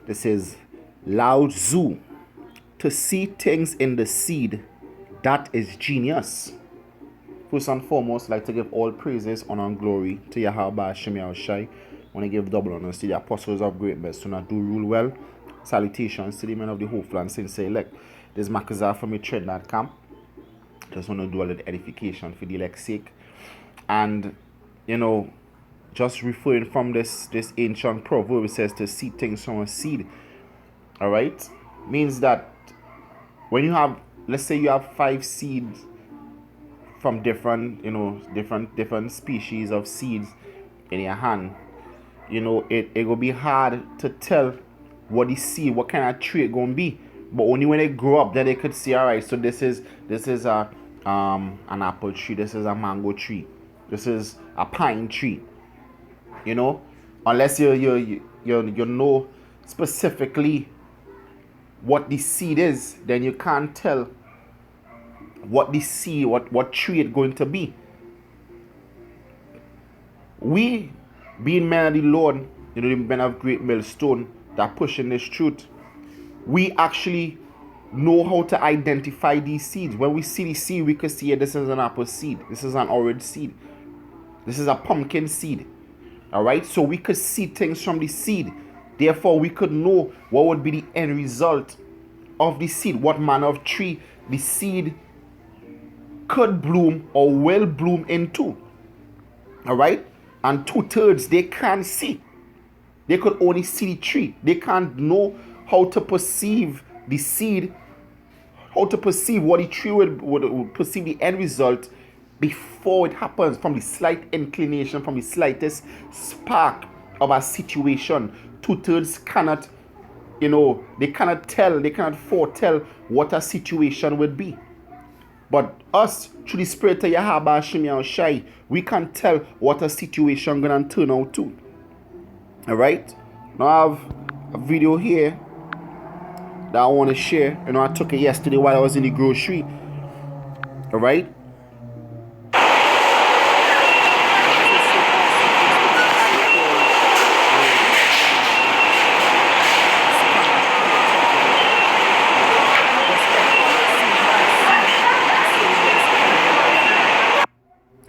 This is Lao Tzu. To see things in the seed, that is genius. First and foremost, I'd like to give all praises, honor, and glory to Yahweh Hashem Yahushai. I want to give double honors to the apostles of great best who not do rule well. Salutations to the men of the hopeful and sincere elect. This is Makazar from a trend.com. Just want to do a little edification for the elect's sake. And, just referring from this ancient proverb, it says to see things from a seed. Alright? Means that when you have, let's say you have 5 seeds from different species of seeds in your hand, it will be hard to tell what the seed, what kind of tree it gonna be. But only when they grow up, then they could see, alright, so this is a an apple tree, this is a mango tree, this is a pine tree. Unless you know specifically what the seed is, then you can't tell what the seed, what tree it's going to be. We, being men of the Lord, the men of great millstone that pushing this truth, we actually know how to identify these seeds. When we see the seed, we can see this is an apple seed, this is an orange seed, this is a pumpkin seed. Alright, so we could see things from the seed. Therefore, we could know what would be the end result of the seed, what manner of tree the seed could bloom or will bloom into. Alright, and 2/3 they can't see. They could only see the tree. They can't know how to perceive the seed, how to perceive what the tree would perceive the end result before it happens, from the slight inclination, from the slightest spark of a situation. 2/3 cannot, they cannot tell, they cannot foretell what a situation would be. But us, through the Spirit of Yahweh Hashem Yahushai, we can tell what a situation gonna turn out to. Alright? Now I have a video here that I want to share. I took it yesterday while I was in the grocery. Alright?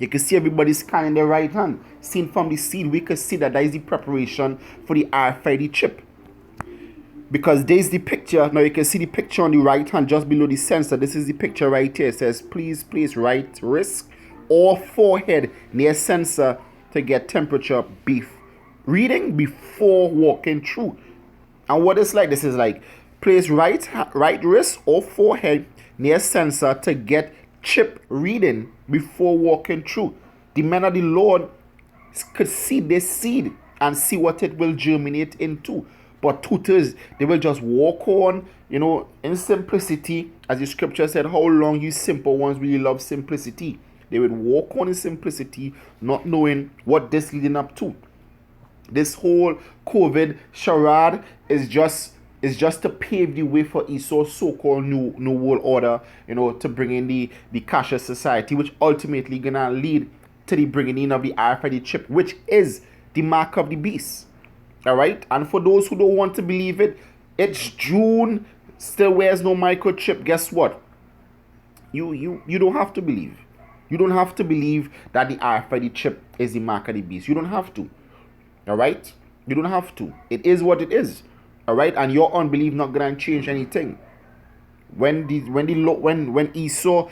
You can see everybody scanning their right hand. Seen from the seed, we can see that is the preparation for the RFID chip. Because there's the picture. Now you can see the picture on the right hand just below the sensor. This is the picture right here. It says, please place right wrist or forehead near sensor to get temperature reading before walking through. And what it's like, this is like, place right wrist or forehead near sensor to get chip reading before walking through. The men of the Lord could see this seed and see what it will germinate into. But 2/3, they will just walk on, in simplicity. As the scripture said, how long you simple ones really love simplicity. They would walk on in simplicity, not knowing what this leading up to. This whole COVID charade is just to pave the way for Esau's so-called new world order, to bring in the cashless society, which ultimately gonna lead to the bringing in of the RFID chip, which is the mark of the beast. Alright? And for those who don't want to believe it, it's June, still wears no microchip. Guess what? You don't have to believe. You don't have to believe that the RFID chip is the mark of the beast. You don't have to. Alright? You don't have to. It is what it is. Alright? And your unbelief not gonna change anything. When Esau,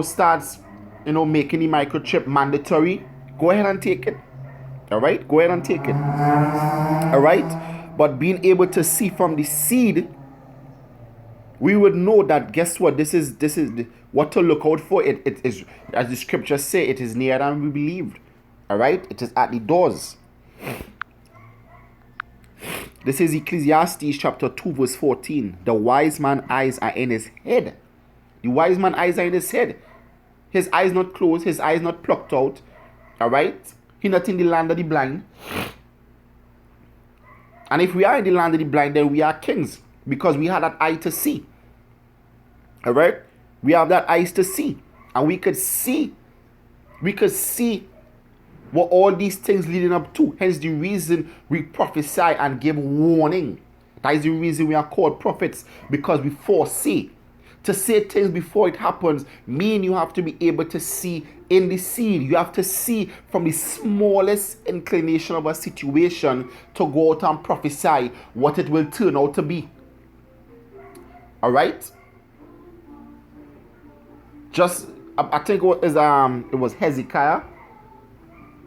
starts, making the microchip mandatory, go ahead and take it. Alright? Go ahead and take it. Alright? But being able to see from the seed, we would know that, guess what? This is what to look out for. It is, as the scriptures say, it is nearer than we believed. Alright? It is at the doors. This is Ecclesiastes chapter 2 verse 14. The wise man's eyes are in his head. The wise man's eyes are in his head. His eyes not closed. His eyes not plucked out. Alright? He not in the land of the blind. And if we are in the land of the blind, then we are kings. Because we have that eye to see. Alright? We have that eyes to see. And we could see what all these things leading up to. Hence the reason we prophesy and give warning. That is the reason we are called prophets, because we foresee. To say things before it happens mean you have to be able to see in the seed. You have to see from the smallest inclination of a situation to go out and prophesy what it will turn out to be. All right? Just, I think it was Hezekiah,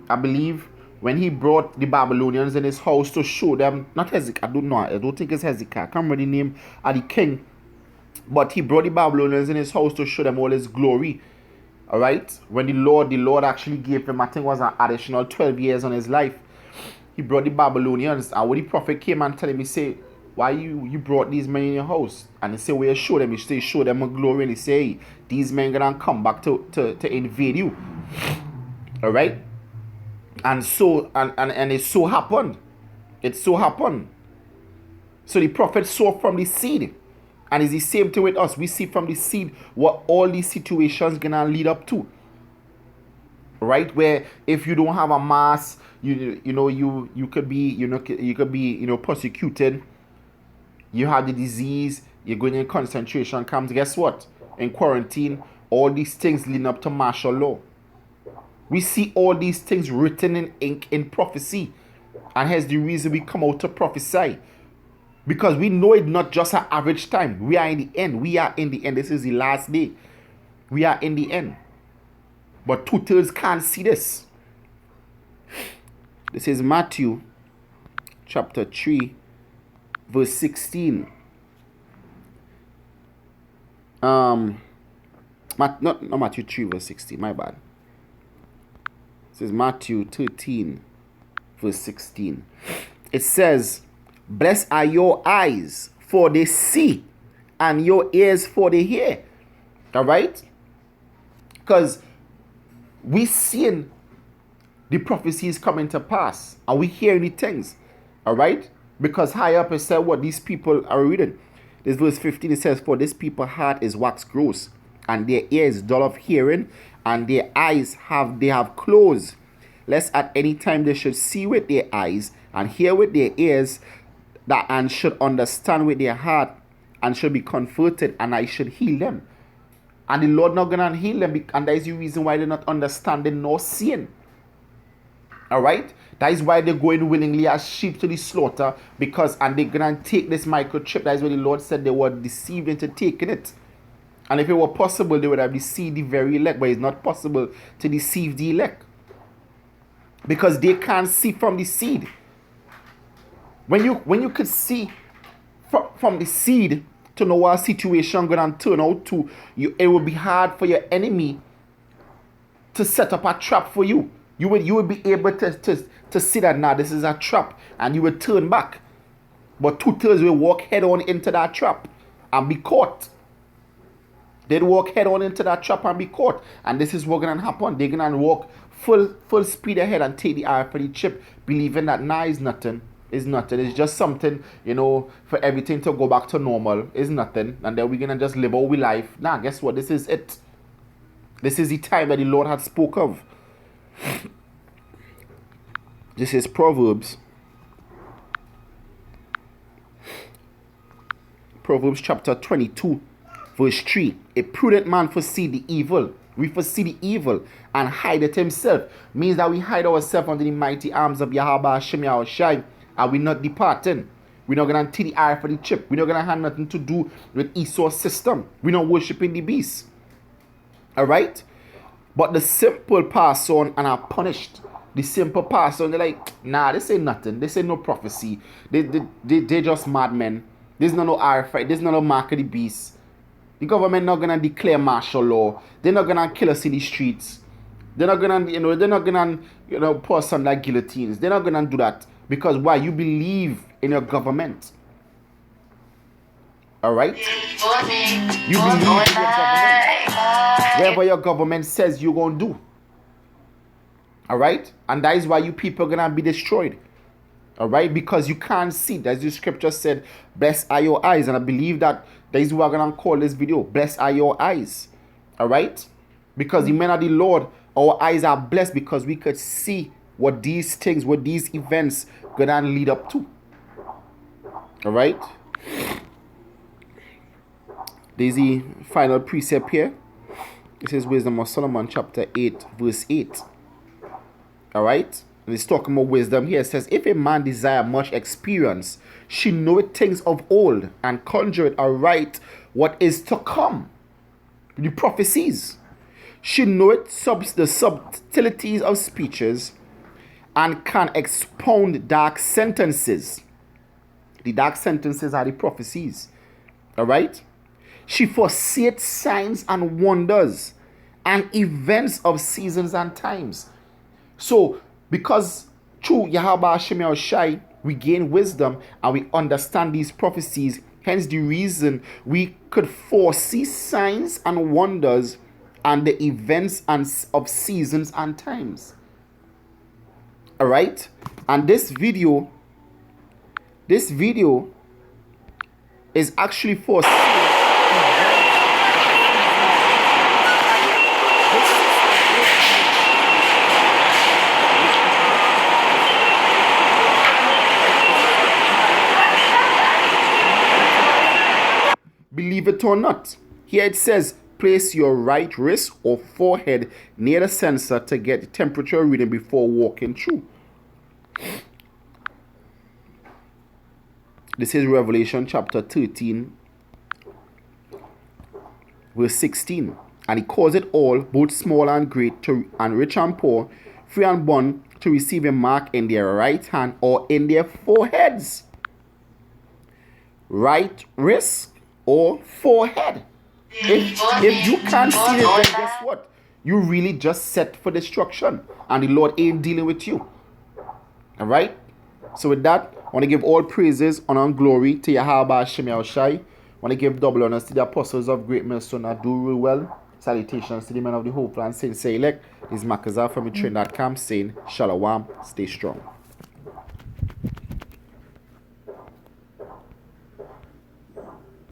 I believe, when he brought the Babylonians in his house to show them, not Hezekiah, I don't think it's Hezekiah, I can't remember the name of the king, but he brought the Babylonians in his house to show them all his glory. All right? When the Lord actually gave him, I think it was an additional 12 years on his life. He brought the Babylonians, and when the prophet came and told him, he said, why you brought these men in your house? And he said, well, you show them. He said, show them a glory. And he said, these men gonna come back to invade you. All right? And so, and it so happened. It so happened. So the prophet saw from the seed. And it's the same thing with us. We see from the seed what all these situations gonna lead up to. Right? Where if you don't have a mass, you could be persecuted. You have the disease, you're going in concentration camps. Guess what? In quarantine, all these things leading up to martial law. We see all these things written in ink in prophecy. And here's the reason we come out to prophesy. Because we know it's not just an average time. We are in the end. We are in the end. This is the last day. We are in the end. But 2/3 can't see this. This is Matthew chapter 3. Verse 16. Not Matthew 3 verse 16, my bad. This is Matthew 13 verse 16. It says, blessed are your eyes, for they see, and your ears, for they hear. All right? Because we seeing the prophecies coming to pass, and we hearing the things. All right? Because high up it said what these people are reading. This verse 15, it says, for this people's heart is wax gross, and their ears dull of hearing, and their eyes they have closed, lest at any time they should see with their eyes, and hear with their ears, and should understand with their heart, and should be converted, and I should heal them. And the Lord not gonna heal them, and that is the reason why they're not understanding nor seeing. All right? That is why they're going willingly as sheep to the slaughter, and they're going to take this microchip. That is why the Lord said they were deceived into taking it. And if it were possible, they would have deceived the very elect, but it's not possible to deceive the elect. Because they can't see from the seed. When you could see from the seed to know what a situation going to turn out to, it would be hard for your enemy to set up a trap for you. You would be able to see that now this is a trap, and you would turn back. But 2/3 will walk head on into that trap and be caught. They'd walk head on into that trap and be caught. And this is what's gonna happen. They're gonna walk full speed ahead and take the eye for the chip, believing that now is nothing. It's nothing. It's just something, for everything to go back to normal. It's nothing. And then we're gonna just live our life. Nah, guess what? This is it. This is the time that the Lord had spoke of. This is Proverbs chapter 22 verse 3. A prudent man foresee the evil. We foresee the evil and hide it himself. Means that we hide ourselves under the mighty arms of Yahweh Hashem Yahushai, and we're not departing. We're not going to take the eye for the chip. We're not going to have nothing to do with Esau's system. We're not worshiping the beast. All right? But the simple pass on and are punished. The simple pass on, they're like, nah, this ain't nothing. This ain't no prophecy. They just madmen. There's no RFI. There's no mark of the beast. The government not gonna declare martial law. They're not gonna kill us in the streets. They're not gonna put us on like guillotines. They're not gonna do that. Because why? You believe in your government. All right? You believe in your government. Whatever your government says you're going to do. All right? And that is why you people are going to be destroyed. All right? Because you can't see. As the scripture said, blessed are your eyes. And I believe that is what I'm going to call this video. Blessed are your eyes. All right? Because the men of the Lord, our eyes are blessed because we could see what these things, what these events going to lead up to. All right. There's the final precept here. This is Wisdom of Solomon, chapter 8, verse 8. All right. And it's talking about wisdom here. It says, if a man desire much experience, she knoweth things of old, and conjureth aright what is to come. The prophecies. She knoweth the subtleties of speeches, and can expound dark sentences. The dark sentences are the prophecies. All right. She foreseeth signs and wonders and events of seasons and times. So, because through Yahweh Hashem Yahushai, we gain wisdom and we understand these prophecies. Hence the reason we could foresee signs and wonders and the events of seasons and times. All right. And this video is actually for believe it or not. Here it says, place your right wrist or forehead near the sensor to get the temperature reading before walking through. This is Revelation chapter 13, verse 16. And he calls it all, both small and great, and rich and poor, free and bond, to receive a mark in their right hand or in their foreheads. Right wrist or forehead. If you can't see it, then guess what? You really just set for destruction, and the Lord ain't dealing with you. All right. So with that, I want to give all praises, honor, and glory to Yahweh Hashem Yahushai. I want to give double honors to the apostles of great millstone that do real well. Salutations to the men of the hopeful and saints elect. This is Makazar from the train.com saying, Shalom, stay strong.